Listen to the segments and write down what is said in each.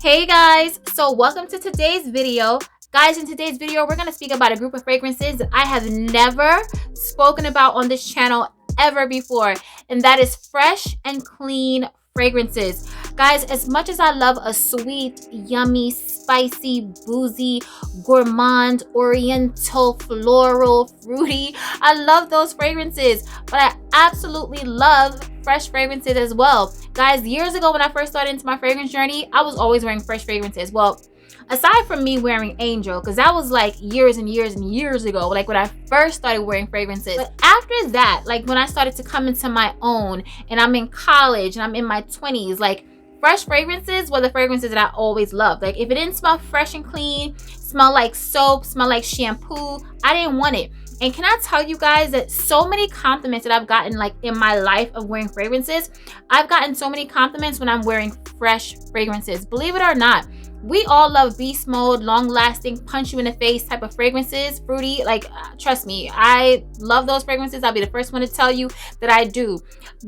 Hey guys, so welcome to today's video. Guys, in today's video, we're going to speak about a group of fragrances that I have never spoken about on this channel ever before, and that is fresh and clean fragrances. Guys, as much as I love a sweet, yummy, spicy, boozy, gourmand, oriental, floral, fruity, I love those fragrances, but I absolutely love fresh fragrances as well. Guys, years ago when I first started into my fragrance journey, I was always wearing fresh fragrances. Well, aside from me wearing Angel, because that was like years and years and years ago, like when I first started wearing fragrances. But after that, like when I started to come into my own and I'm in college and I'm in my 20s, like fresh fragrances were the fragrances that I always loved. Like if it didn't smell fresh and clean, smell like soap, smell like shampoo, I didn't want it. And can I tell you guys that so many compliments that I've gotten like in my life of wearing fragrances, I've gotten so many compliments when I'm wearing fresh fragrances. Believe it or not, we all love beast mode, long lasting, punch you in the face type of fragrances, fruity. Like, trust me, I love those fragrances. I'll be the first one to tell you that I do.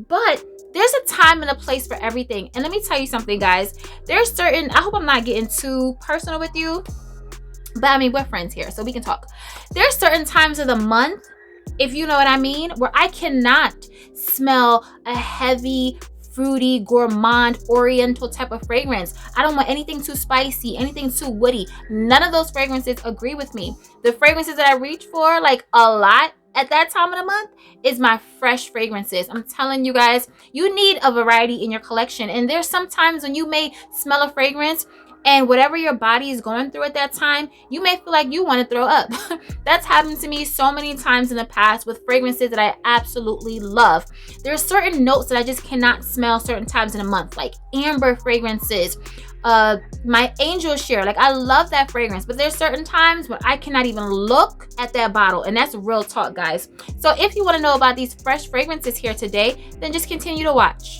But there's a time and a place for everything. And let me tell you something, guys. There's certain, I hope I'm not getting too personal with you, but I mean, we're friends here, so we can talk. There's certain times of the month, if you know what I mean, where I cannot smell a heavy, fruity, gourmand, oriental type of fragrance. I don't want anything too spicy, anything too woody. None of those fragrances agree with me. The fragrances that I reach for like a lot at that time of the month is my fresh fragrances. I'm telling you guys, you need a variety in your collection. And there's some times when you may smell a fragrance and whatever your body is going through at that time, you may feel like you want to throw up. That's happened to me so many times in the past with fragrances that I absolutely love. There are certain notes that I just cannot smell certain times in a month, like amber fragrances, my Angel Share. Like I love that fragrance, but there's certain times when I cannot even look at that bottle, and that's real talk, guys. So if you want to know about these fresh fragrances here today, then just continue to watch.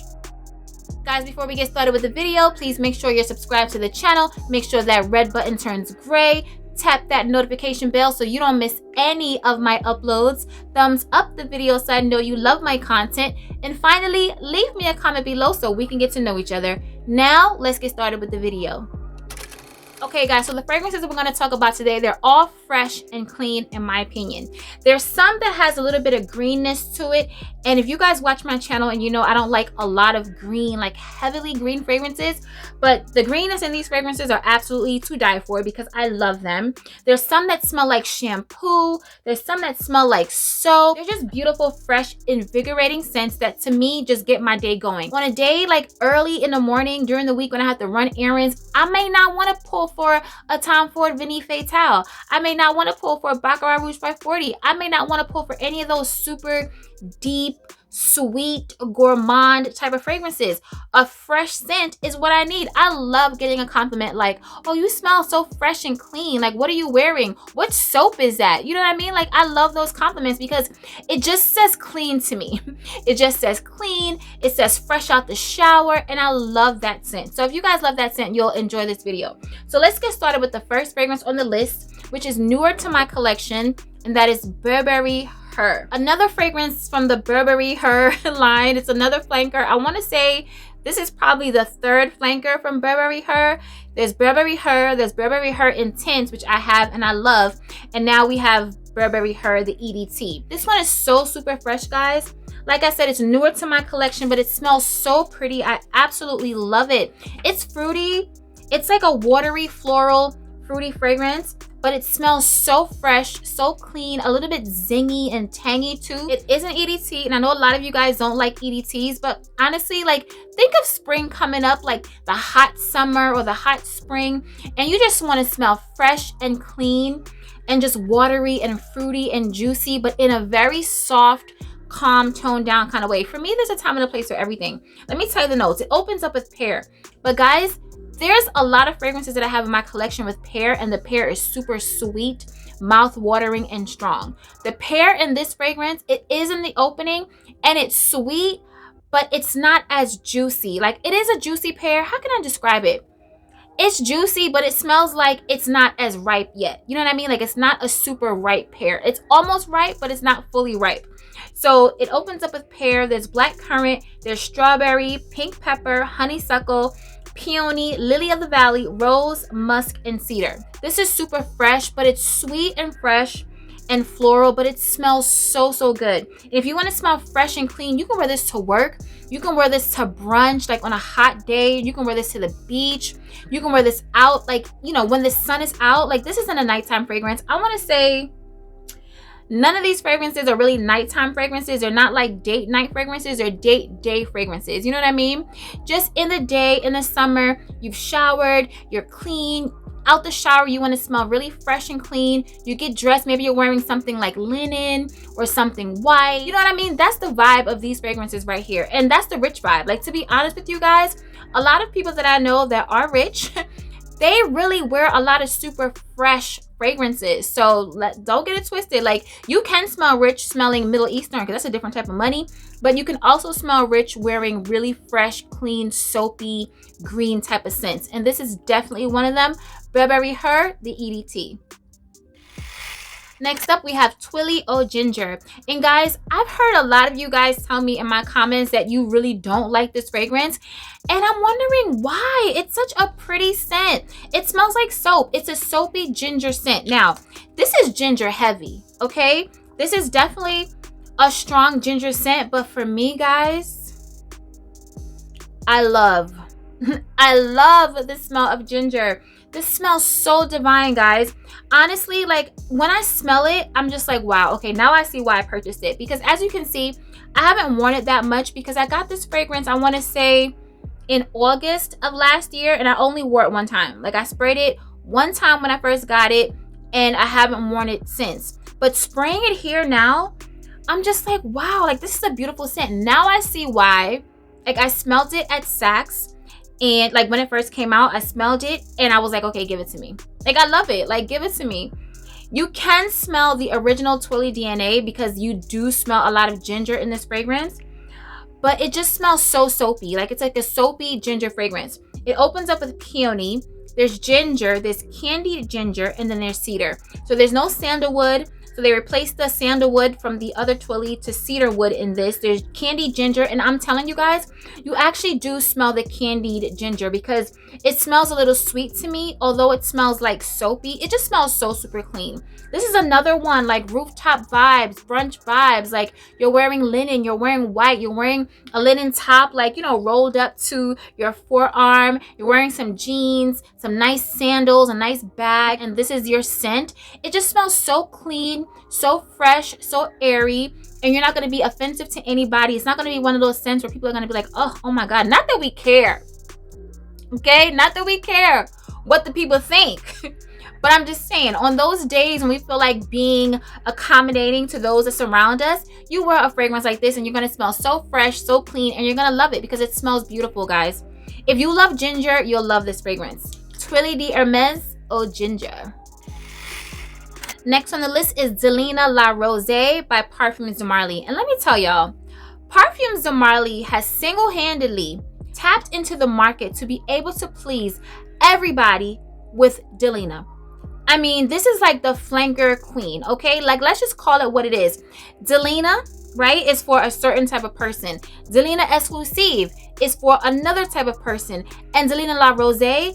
Guys, before we get started with the video, please make sure you're subscribed to the channel. Make sure that red button turns gray. Tap that notification bell so you don't miss any of my uploads. Thumbs up the video so I know you love my content. And finally, leave me a comment below so we can get to know each other. Now, let's get started with the video. Okay guys, so the fragrances that we're going to talk about today, they're all fresh and clean in my opinion. There's some that has a little bit of greenness to it, and if you guys watch my channel and you know I don't like a lot of green, like heavily green fragrances, but the greenness in these fragrances are absolutely to die for because I love them. There's some that smell like shampoo, there's some that smell like soap. They're just beautiful, fresh, invigorating scents that to me just get my day going. On a day like early in the morning during the week when I have to run errands, I may not want to pull for a Tom Ford Vinnie Fatale. I may not want to pull for a Baccarat Rouge by 40. I may not want to pull for any of those super deep, sweet, gourmand type of fragrances. A fresh scent is what I need. I love getting a compliment like, oh, you smell so fresh and clean. Like, what are you wearing? What soap is that? You know what I mean? Like, I love those compliments because it just says clean to me. It just says clean. It says fresh out the shower, and I love that scent. So if you guys love that scent, you'll enjoy this video. So let's get started with the first fragrance on the list, which is newer to my collection, and that is Burberry Her. Another fragrance from the Burberry Her line. It's another flanker. I want to say this is probably the third flanker from Burberry Her. There's Burberry Her, there's Burberry Her Intense, which I have and I love, and now we have Burberry Her, the EDT. This one is so super fresh, guys. Like I said, it's newer to my collection, but it smells so pretty. I absolutely love it. It's fruity. It's like a watery, floral, fruity fragrance, but it smells so fresh, so clean, a little bit zingy and tangy too. It is an EDT, and I know a lot of you guys don't like EDTs, but honestly, like, think of spring coming up, like the hot summer or the hot spring, and you just want to smell fresh and clean and just watery and fruity and juicy, but in a very soft, calm, toned down kind of way. For me, there's a time and a place for everything. Let me tell you the notes. It opens up with pear, but guys, there's a lot of fragrances that I have in my collection with pear, and the pear is super sweet, mouth-watering, and strong. The pear in this fragrance, it is in the opening, and it's sweet, but it's not as juicy. Like, it is a juicy pear. How can I describe it? It's juicy, but it smells like it's not as ripe yet. You know what I mean? Like, it's not a super ripe pear. It's almost ripe, but it's not fully ripe. So it opens up with pear. There's black currant, there's strawberry, pink pepper, honeysuckle, peony, lily of the valley, rose, musk, and cedar. This is super fresh, but it's sweet and fresh and floral, but it smells so good. If you want to smell fresh and clean, you can wear this to work. You can wear this to brunch, like on a hot day. You can wear this to the beach. You can wear this out, like, you know, when the sun is out. Like, this isn't a nighttime fragrance. I want to say none of these fragrances are really nighttime fragrances. They're not like date night fragrances or date day fragrances. You know what I mean? Just in the day, in the summer, you've showered, you're clean. Out the shower, you want to smell really fresh and clean. You get dressed, maybe you're wearing something like linen or something white. You know what I mean? That's the vibe of these fragrances right here. And that's the rich vibe. Like, to be honest with you guys, a lot of people that I know that are rich, they really wear a lot of super fresh fragrances. So don't get it twisted. Like, you can smell rich smelling Middle Eastern, because that's a different type of money, but you can also smell rich wearing really fresh, clean, soapy, green type of scents. And this is definitely one of them. Burberry Her, the EDT. Next up, we have Twilio Ginger. And guys, I've heard a lot of you guys tell me in my comments that you really don't like this fragrance. And I'm wondering why. It's such a pretty scent. It smells like soap. It's a soapy ginger scent. Now, this is ginger heavy, okay? This is definitely a strong ginger scent. But for me, guys, I love the smell of ginger. This smells so divine, guys. Honestly, like, when I smell it, I'm just like, wow, okay, now I see why I purchased it. Because as you can see, I haven't worn it that much because I got this fragrance, I want to say, in August of last year, and I only wore it one time. Like, I sprayed it one time when I first got it, and I haven't worn it since. But spraying it here now, I'm just like, wow, like, this is a beautiful scent. Now I see why. Like, I smelled it at Saks. And like when it first came out, I smelled it and I was like, okay, give it to me. Like, I love it. Like, give it to me. You can smell the original Twilio DNA because you do smell a lot of ginger in this fragrance. But it just smells so soapy. Like, it's like a soapy ginger fragrance. It opens up with peony. There's ginger, there's candied ginger, and then there's cedar. So there's no sandalwood. So they replaced the sandalwood from the other Twilio to cedar wood in this. There's candied ginger, and I'm telling you guys, you actually do smell the candied ginger because it smells a little sweet to me. Although it smells like soapy, it just smells so super clean. This is another one, like rooftop vibes, brunch vibes. Like, you're wearing linen, you're wearing white, you're wearing a linen top, like, you know, rolled up to your forearm. You're wearing some jeans, some nice sandals, a nice bag, and this is your scent. It just smells so clean, so fresh, so airy, and you're not going to be offensive to anybody. It's not going to be one of those scents where people are going to be like, oh my God. Not that we care, okay? Not that we care what the people think. But I'm just saying, on those days when we feel like being accommodating to those that surround us, you wear a fragrance like this and you're going to smell so fresh, so clean, and you're going to love it because it smells beautiful, guys. If you love ginger, you'll love this fragrance. Twilio de Hermes Eau Ginger. Next on the list is Delena La Rose by Perfume de Marly. And let me tell y'all, Perfume de Marly has single-handedly tapped into the market to be able to please everybody with Delena. I mean, this is like the flanker queen, okay? Like, let's just call it what it is. Delena, right, is for a certain type of person. Delena Exclusive is for another type of person. And Delena La Rose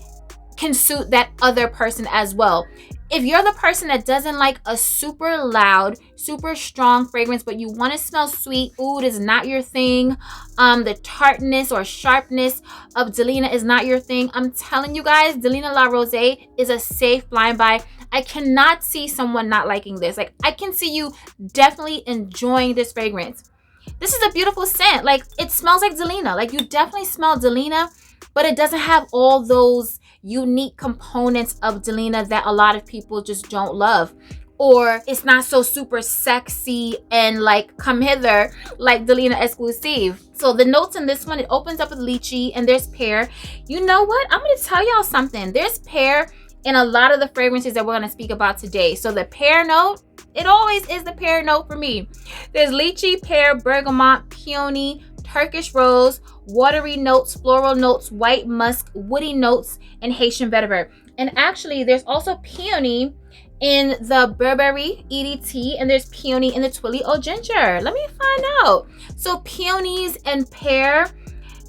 can suit that other person as well. If you're the person that doesn't like a super loud, super strong fragrance, but you want to smell sweet, oud is not your thing, the tartness or sharpness of Delena is not your thing, I'm telling you guys, Delena La Rose is a safe blind buy. I cannot see someone not liking this. Like, I can see you definitely enjoying this fragrance. This is a beautiful scent. Like, it smells like Delena. Like, you definitely smell Delena, but it doesn't have all those unique components of Delena that a lot of people just don't love, or it's not so super sexy and like come hither like Delena Exclusive. So the notes in this one, it opens up with lychee and there's pear. You know what, I'm gonna tell y'all something, there's pear in a lot of the fragrances that we're gonna speak about today. So the pear note, it always is the pear note for me. There's lychee, pear, bergamot, peony, Turkish rose, watery notes, floral notes, white musk, woody notes, and Haitian vetiver. And actually, there's also peony in the Burberry EDT, and there's peony in the Twilio Ginger. Let me find out. So peonies and pear,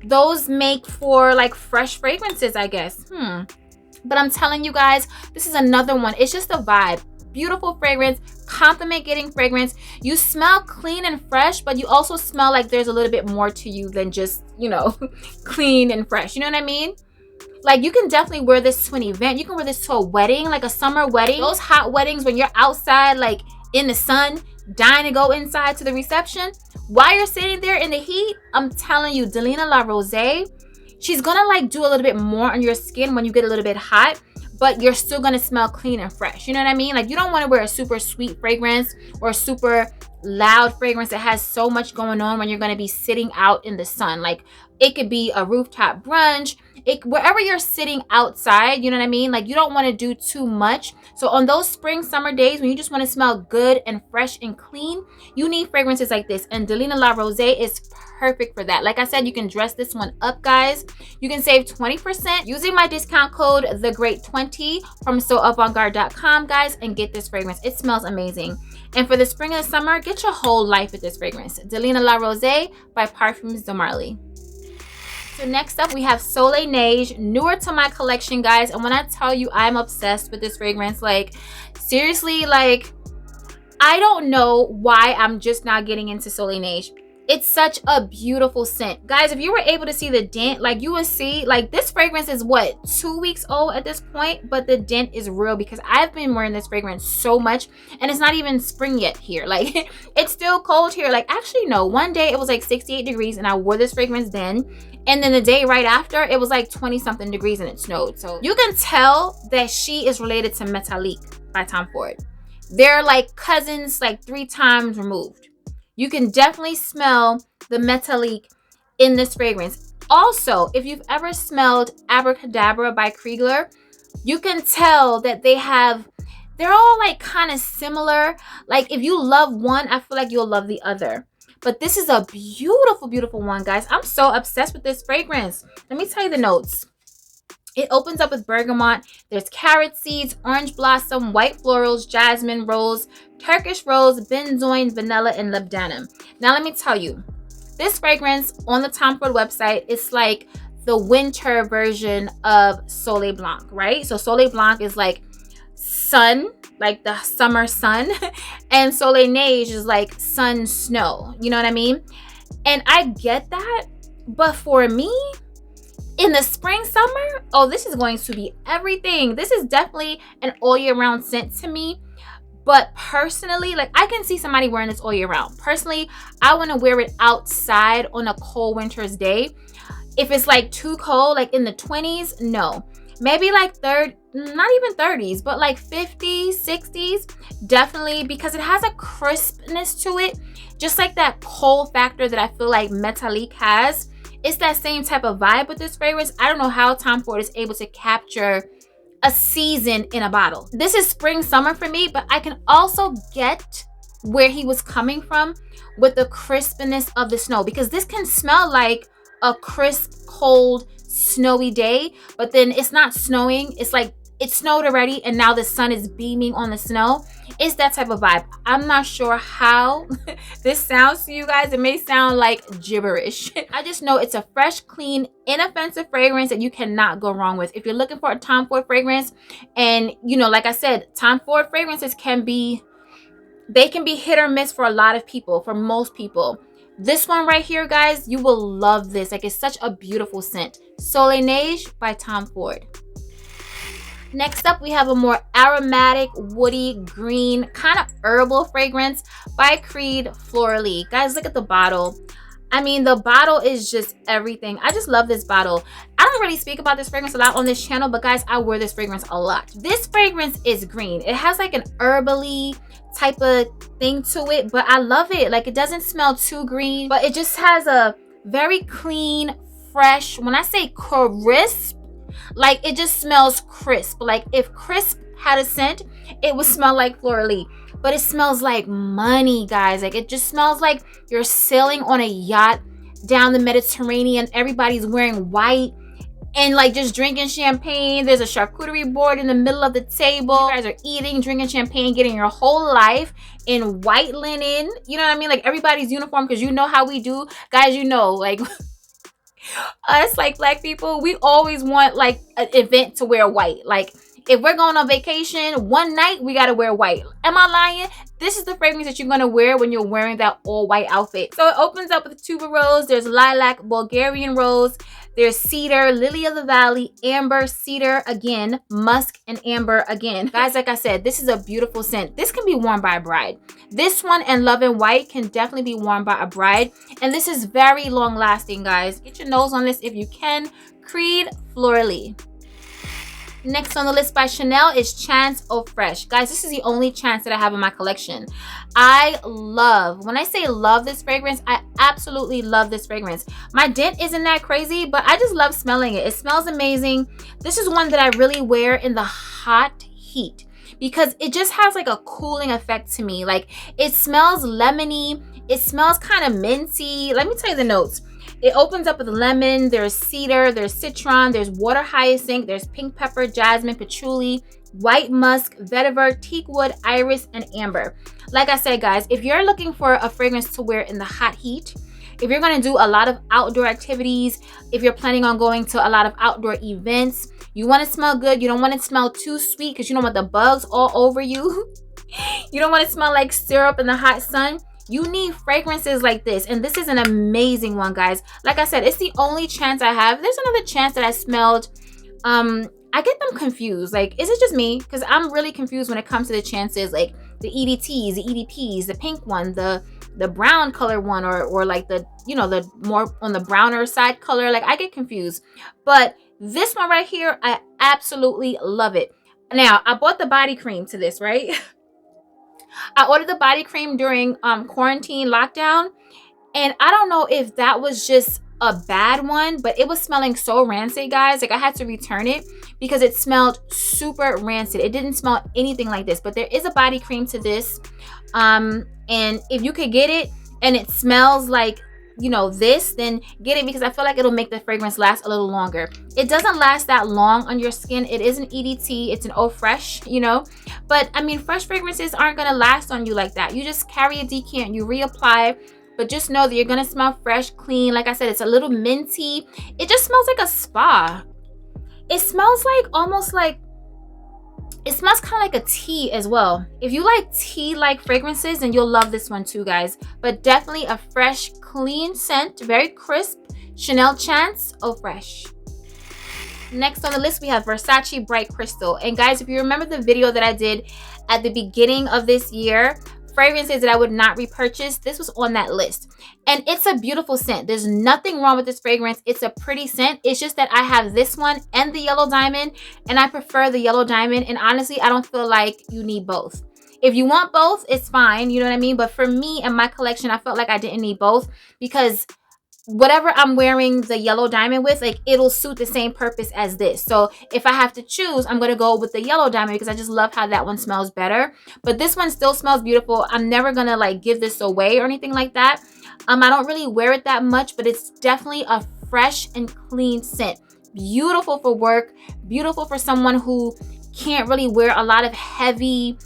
those make for like fresh fragrances, I guess. But I'm telling you guys, this is another one. It's just a vibe. Beautiful fragrance, compliment getting fragrance. You smell clean and fresh, but you also smell like there's a little bit more to you than just, you know, clean and fresh. You know what I mean? Like, you can definitely wear this to an event. You can wear this to a wedding, like a summer wedding. Those hot weddings when you're outside, like in the sun, dying to go inside to the reception. While you're sitting there in the heat, I'm telling you, Delena La Rose, she's gonna like do a little bit more on your skin when you get a little bit hot, but you're still gonna smell clean and fresh. You know what I mean? Like, you don't want to wear a super sweet fragrance or a super loud fragrance that has so much going on when you're gonna be sitting out in the sun. Like, it could be a rooftop brunch, wherever you're sitting outside, you know what I mean? Like, you don't want to do too much. So on those spring, summer days when you just want to smell good and fresh and clean, you need fragrances like this. And Delena La Rose is perfect for that. Like I said, you can dress this one up, guys. You can save 20% using my discount code TheGreat20 from SoAvantGarde.com, guys, and get this fragrance. It smells amazing. And for the spring and the summer, get your whole life with this fragrance. Delena La Rose by Parfums de Marly. So next up, we have Soleil Neige, newer to my collection, guys. And when I tell you I'm obsessed with this fragrance, like, seriously, like, I don't know why I'm just not getting into Soleil Neige. It's such a beautiful scent. Guys, if you were able to see the dent, like, you would see, like, this fragrance is what, 2 weeks old at this point, but the dent is real because I've been wearing this fragrance so much, and it's not even spring yet here. Like, it's still cold here. Like, actually, no, one day it was like 68 degrees and I wore this fragrance then, and then the day right after, it was like 20 something degrees and it snowed. So you can tell that she is related to Métallique by Tom Ford. They're like cousins, like 3 times removed. You can definitely smell the Métallique in this fragrance. Also, if you've ever smelled Abracadabra by Kriegler, you can tell that they're all like kind of similar. Like, if you love one, I feel like you'll love the other. But this is a beautiful, beautiful one, guys. I'm so obsessed with this fragrance. Let me tell you the notes. It opens up with bergamot. There's carrot seeds, orange blossom, white florals, jasmine, rose, Turkish rose, benzoin, vanilla, and labdanum. Now, let me tell you, this fragrance on the Tom Ford website is like the winter version of Soleil Blanc, right? So Soleil Blanc is like sun, like the summer sun, and Soleil Neige is like sun snow. You know what I mean? And I get that, but for me, in the spring, summer, oh, this is going to be everything. This is definitely an all year round scent to me. But personally, like, I can see somebody wearing this all year round. Personally, I want to wear it outside on a cold winter's day. If it's like too cold, like in the 20s, no. Maybe like not even 30s, but like 50s, 60s, definitely, because it has a crispness to it. Just like that cold factor that I feel like Métallique has. It's that same type of vibe with this fragrance. I don't know how Tom Ford is able to capture a season in a bottle. This is spring, summer for me, but I can also get where he was coming from with the crispness of the snow, because this can smell like a crisp, cold, snowy day, but then it's not snowing. It's like it snowed already and now the sun is beaming on the snow. It's that type of vibe. I'm not sure how this sounds to you guys. It may sound like gibberish. I just know it's a fresh, clean, inoffensive fragrance that you cannot go wrong with. If you're looking for a Tom Ford fragrance, and you know, like I said, Tom Ford fragrances can be hit or miss for a lot of people, for most people. This one right here, guys, you will love this. Like, it's such a beautiful scent. Soleil Neige by Tom Ford. Next up, we have a more aromatic, woody, green, kind of herbal fragrance by Creed Floral. Guys, look at the bottle. I mean, the bottle is just everything. I just love this bottle. I don't really speak about this fragrance a lot on this channel, but guys, I wear this fragrance a lot. This fragrance is green. It has like an herbally type of thing to it, but I love it. Like, it doesn't smell too green, but it just has a very clean, fresh, when I say crisp, like, it just smells crisp. Like, if crisp had a scent, it would smell like Floral. But it smells like money, guys. Like, it just smells like you're sailing on a yacht down the Mediterranean. Everybody's wearing white and like just drinking champagne. There's a charcuterie board in the middle of the table. You guys are eating, drinking champagne, getting your whole life in white linen. You know what I mean? Like, everybody's uniform, because you know how we do. Guys, you know, like, Us, like black people, we always want like an event to wear white. Like if we're going on vacation one night, we gotta wear white. Am I lying? This is the fragrance that you're gonna wear when you're wearing that all white outfit. So it opens up with tuberose, there's lilac, Bulgarian rose, there's cedar, lily of the valley, amber, cedar again, musk, and amber again. Guys, like I said, this is a beautiful scent. This can be worn by a bride. This one and Love and White can definitely be worn by a bride. And this is very long lasting, guys. Get your nose on this if you can. Creed Florally. Next on the list by Chanel is Chance Eau Fresh. Guys, this is the only Chance that I have in my collection. I love, when I say love this fragrance, I absolutely love this fragrance. My dent isn't that crazy, but I just love smelling it. It smells amazing. This is one that I really wear in the hot heat because it just has like a cooling effect to me. Like it smells lemony. It smells kind of minty. Let me tell you the notes. It opens up with lemon, there's cedar, there's citron, there's water hyacinth, there's pink pepper, jasmine, patchouli, white musk, vetiver, teak wood, iris, and amber. Like I said, guys, if you're looking for a fragrance to wear in the hot heat, if you're gonna do a lot of outdoor activities, if you're planning on going to a lot of outdoor events, you wanna smell good, you don't wanna smell too sweet because you don't want the bugs all over you. You don't wanna smell like syrup in the hot sun. You need fragrances like this, and this is an amazing one, guys. Like I said, it's the only Chance I have. There's another Chance that I smelled. I get them confused. Like, is it just me? Because I'm really confused when it comes to the Chances, like the EDTs, the EDPs, the pink one, the brown color one, or like the, you know, the more on the browner side color. Like, I get confused. But this one right here, I absolutely love it. Now, I bought the body cream to this, right? I ordered the body cream during quarantine lockdown, and I don't know if that was just a bad one, but it was smelling so rancid, guys. Like I had to return it because it smelled super rancid. It didn't smell anything like this, but there is a body cream to this, and if you could get it and it smells like, you know, this, then get it because I feel like it'll make the fragrance last a little longer. It doesn't last that long on your skin. It is an EDT, it's an Eau Fresh, you know, but I mean, fresh fragrances aren't gonna last on you like that. You just carry a decant, you reapply, but just know that you're gonna smell fresh, clean. Like I said, it's a little minty. It just smells like a spa. It smells like almost like, it smells kind of like a tea as well. If you like tea-like fragrances, then you'll love this one too, guys. But definitely a fresh, clean scent, very crisp. Chanel Chance Eau Fresh. Next on the list, we have Versace Bright Crystal. And guys, if you remember the video that I did at the beginning of this year, fragrances that I would not repurchase, this was on that list. And it's a beautiful scent. There's nothing wrong with this fragrance. It's a pretty scent. It's just that I have this one and the yellow diamond, and I prefer the yellow diamond. And honestly, I don't feel like you need both. If you want both, it's fine, you know what I mean? But for me and my collection, I felt like I didn't need both because whatever I'm wearing the yellow diamond with, like it'll suit the same purpose as this. So if I have to choose, I'm gonna go with the yellow diamond because I just love how that one smells better. But this one still smells beautiful. I'm never gonna like give this away or anything like that. I don't really wear it that much, but it's definitely a fresh and clean scent. Beautiful for work, beautiful for someone who can't really wear a lot of heavy,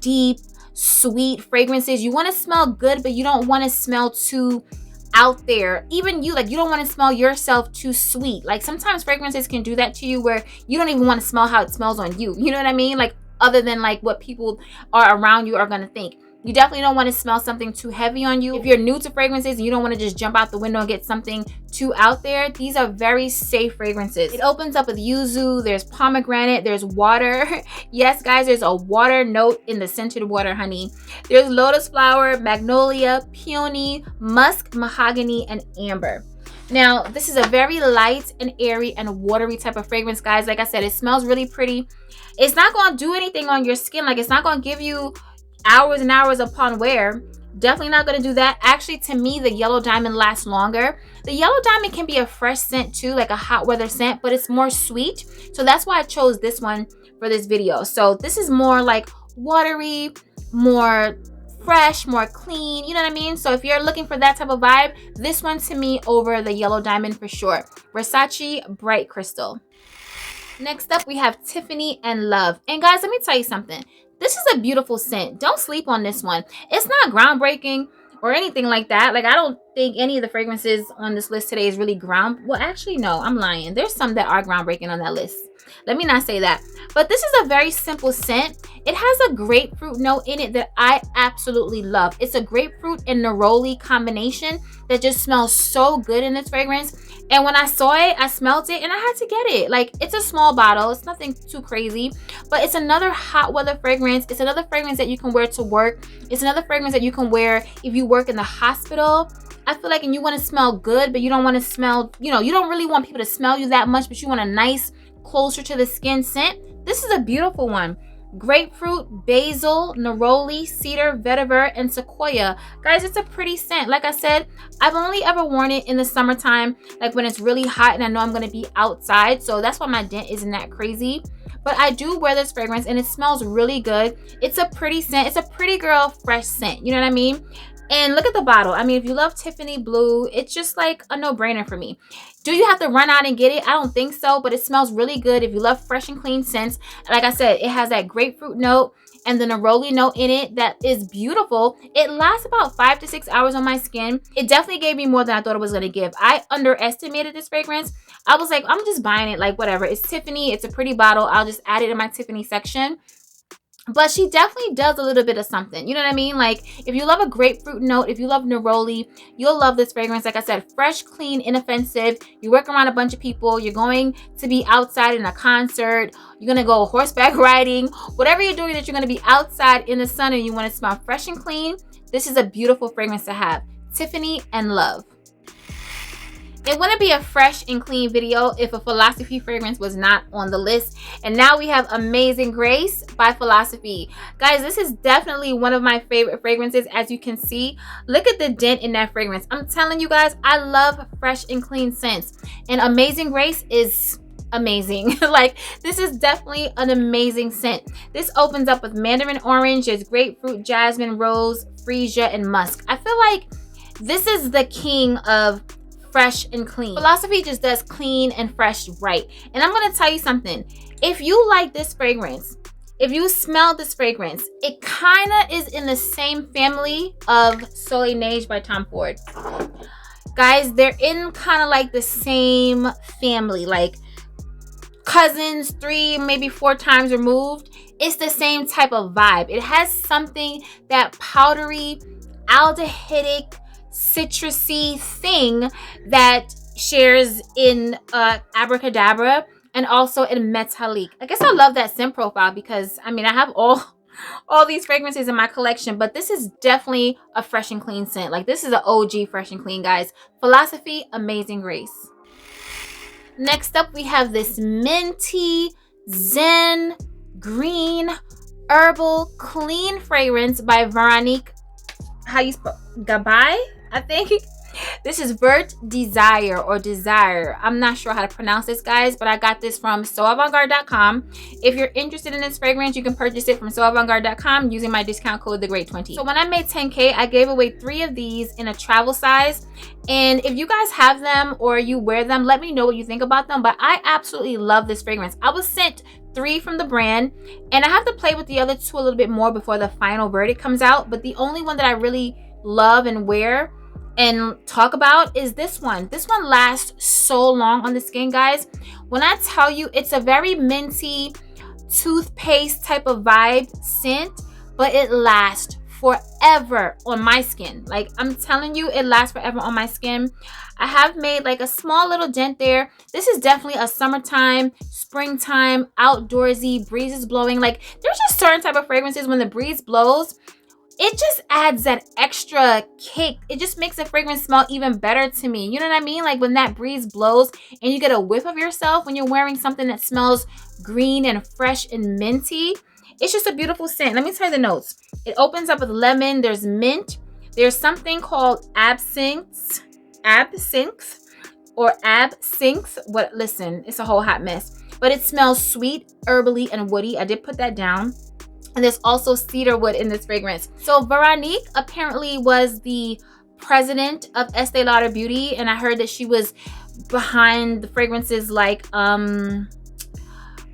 deep, sweet fragrances. You want to smell good, but you don't want to smell too out there. Even you, like, you don't want to smell yourself too sweet. Like sometimes fragrances can do that to you where you don't even want to smell how it smells on you. You know what I mean? Like other than like what people are around you are going to think. You definitely don't want to smell something too heavy on you. If you're new to fragrances and you don't want to just jump out the window and get something too out there, these are very safe fragrances. It opens up with yuzu, there's pomegranate, there's water. Yes, guys, there's a water note in the scented water, honey. There's lotus flower, magnolia, peony, musk, mahogany, and amber. Now, this is a very light and airy and watery type of fragrance, guys. Like I said, it smells really pretty. It's not going to do anything on your skin. Like, it's not going to give you hours and hours upon wear. Definitely not going to do that. Actually, to me, the yellow diamond lasts longer. The yellow diamond can be a fresh scent too, like a hot weather scent, but it's more sweet. So that's why I chose this one for this video. So this is more like watery, more fresh, more clean, you know what I mean? So if you're looking for that type of vibe, this one to me over the yellow diamond for sure. Versace Bright Crystal. Next up, we have Tiffany and Love. And guys, let me tell you something. This is a beautiful scent. Don't sleep on this one. It's not groundbreaking, or anything like that. Like, I don't think any of the fragrances on this list today is really well, actually, no, I'm lying. There's some that are groundbreaking on that list. Let me not say that. But this is a very simple scent. It has a grapefruit note in it that I absolutely love. It's a grapefruit and neroli combination that just smells so good in this fragrance. And when I saw it, I smelled it and I had to get it. Like, it's a small bottle. It's nothing too crazy, but it's another hot weather fragrance. It's another fragrance that you can wear to work. It's another fragrance that you can wear if you work in the hospital. I feel like, and you want to smell good, but you don't want to smell, you know, you don't really want people to smell you that much, but you want a nice, closer to the skin scent. This is a beautiful one. Grapefruit, basil, neroli, cedar, vetiver, and sequoia. Guys, it's a pretty scent. Like I said, I've only ever worn it in the summertime, like when it's really hot and I know I'm going to be outside. So that's why my dent isn't that crazy. But I do wear this fragrance and it smells really good. It's a pretty scent. It's a pretty girl fresh scent. You know what I mean? And look at the bottle. I mean, if you love Tiffany blue, it's just like a no-brainer for me. Do you have to run out and get it? I don't think so, but it smells really good if you love fresh and clean scents. Like I said, it has that grapefruit note and the neroli note in it that is beautiful. It lasts about 5 to 6 hours on my skin. It definitely gave me more than I thought it was going to give. I underestimated this fragrance. I was like, I'm just buying it, like whatever. It's Tiffany. It's a pretty bottle. I'll just add it in my Tiffany section. But she definitely does a little bit of something. You know what I mean? Like, if you love a grapefruit note, if you love neroli, you'll love this fragrance. Like I said, fresh, clean, inoffensive. You work around a bunch of people. You're going to be outside in a concert. You're going to go horseback riding. Whatever you're doing that you're going to be outside in the sun and you want to smell fresh and clean, this is a beautiful fragrance to have. Tiffany and Love. It wouldn't be a fresh and clean video if a Philosophy fragrance was not on the list. And now we have Amazing Grace by Philosophy. Guys, this is definitely one of my favorite fragrances. As you can see, look at the dent in that fragrance. I'm telling you guys, I love fresh and clean scents. And Amazing Grace is amazing. Like, this is definitely an amazing scent. This opens up with mandarin orange. There's grapefruit, jasmine, rose, freesia, and musk. I feel like this is the king of fresh and clean. Philosophy just does clean and fresh right. And I'm gonna tell you something. If you like this fragrance, if you smell this fragrance, it kind of is in the same family of Soleil Neige by Tom Ford. Guys, they're in kind of like the same family, like cousins, 3, maybe 4 times removed. It's the same type of vibe. It has something, that powdery, aldehydic, citrusy thing that shares in Abracadabra and also in Metallique. I guess I love that scent profile because, I mean, I have all these fragrances in my collection, but this is definitely a fresh and clean scent. Like, this is an OG fresh and clean, guys. Philosophy, Amazing Grace. Next up, we have this minty, zen, green, herbal, clean fragrance by Veronique. How you spell? Gabai, I think. This is Burt Desire or Desire. I'm not sure how to pronounce this, guys, but I got this from soavantgarde.com. If you're interested in this fragrance, you can purchase it from soavantgarde.com using my discount code TheGreat20. So when I made 10K, I gave away 3 of these in a travel size. And if you guys have them or you wear them, let me know what you think about them. But I absolutely love this fragrance. I was sent 3 from the brand, and I have to play with the other 2 a little bit more before the final verdict comes out. But the only one that I really love and wear and talk about is this one. This one lasts so long on the skin, guys. When I tell you, it's a very minty toothpaste type of vibe scent, but it lasts forever on my skin. Like, I'm telling you, it lasts forever on my skin. I have made like a small little dent there. This is definitely a summertime, springtime, outdoorsy, breezes blowing. Like, there's just certain type of fragrances when the breeze blows, it just adds that extra kick. It just makes the fragrance smell even better to me. You know what I mean? Like, when that breeze blows and you get a whiff of yourself when you're wearing something that smells green and fresh and minty, it's just a beautiful scent. Let me tell you the notes. It opens up with lemon. There's mint. There's something called absinthe. What? Listen, it's a whole hot mess. But it smells sweet, herbally, and woody. I did put that down. And there's also cedar wood in this fragrance. So Veronique apparently was the president of Estee Lauder Beauty, and I heard that she was behind the fragrances like I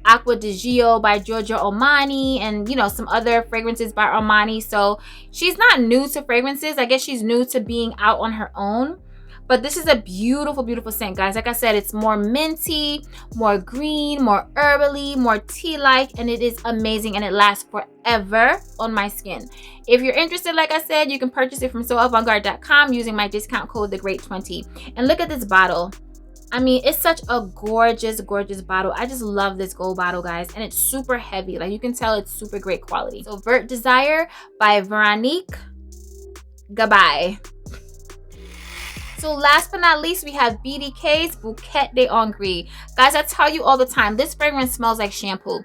Acqua di Gio by Giorgio Armani, and you know, some other fragrances by Armani. So she's not new to fragrances. I guess she's new to being out on her own. But this is a beautiful, beautiful scent, guys. Like I said, it's more minty, more green, more herbally, more tea-like, and it is amazing, and it lasts forever on my skin. If you're interested, like I said, you can purchase it from soavantgarde.com using my discount code THEGREAT20. And look at this bottle. I mean, it's such a gorgeous, gorgeous bottle. I just love this gold bottle, guys, and it's super heavy. Like, you can tell it's super great quality. So, Burt Desire by Veronique Gabai. So last but not least, we have BDK's Bouquet de Hungry. Guys, I tell you all the time, this fragrance smells like shampoo.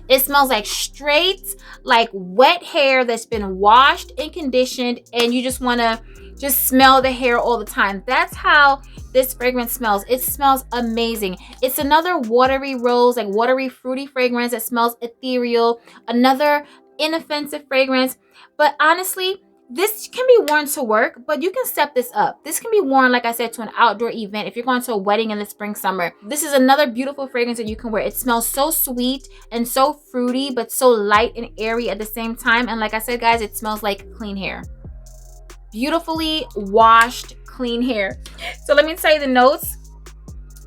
It smells like straight, like wet hair that's been washed and conditioned, and you just want to just smell the hair all the time. That's how this fragrance smells. It smells amazing. It's another watery rose, like watery fruity fragrance that smells ethereal. Another inoffensive fragrance. But honestly, this can be worn to work, but you can step this up. This can be worn, like I said, to an outdoor event if you're going to a wedding in the spring, summer. This is another beautiful fragrance that you can wear. It smells so sweet and so fruity, but so light and airy at the same time. And like I said, guys, it smells like clean hair. Beautifully washed, clean hair. So let me tell you the notes.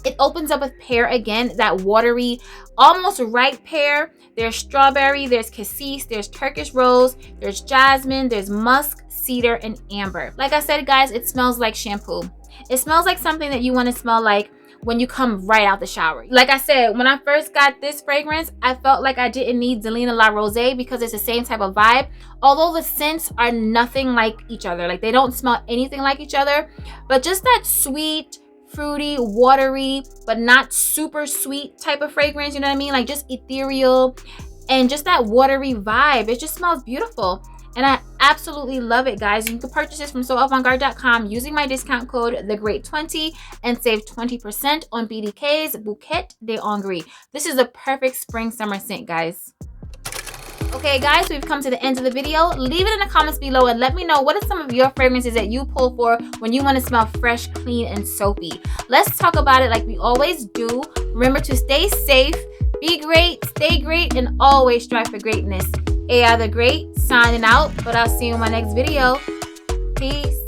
It opens up with pear again, that watery, almost ripe pear. There's strawberry, there's cassis, there's Turkish rose, there's jasmine, there's musk, cedar, and amber. Like I said, guys, it smells like shampoo. It smells like something that you want to smell like when you come right out the shower. Like I said, when I first got this fragrance, I felt like I didn't need Delena La Rose because it's the same type of vibe. Although the scents are nothing like each other. Like, they don't smell anything like each other. But just that sweet, fruity, watery, but not super sweet type of fragrance, you know what I mean? Like, just ethereal and just that watery vibe. It just smells beautiful, and I absolutely love it, guys. You can purchase this from soavantgarde.com using my discount code THEGREAT20 and save 20% on BDK's Bouquet de Hungry. This is a perfect spring summer scent, guys. Okay, guys, we've come to the end of the video. Leave it in the comments below and let me know what are some of your fragrances that you pull for when you want to smell fresh, clean, and soapy. Let's talk about it like we always do. Remember to stay safe, be great, stay great, and always strive for greatness. AI the Great, signing out, but I'll see you in my next video. Peace.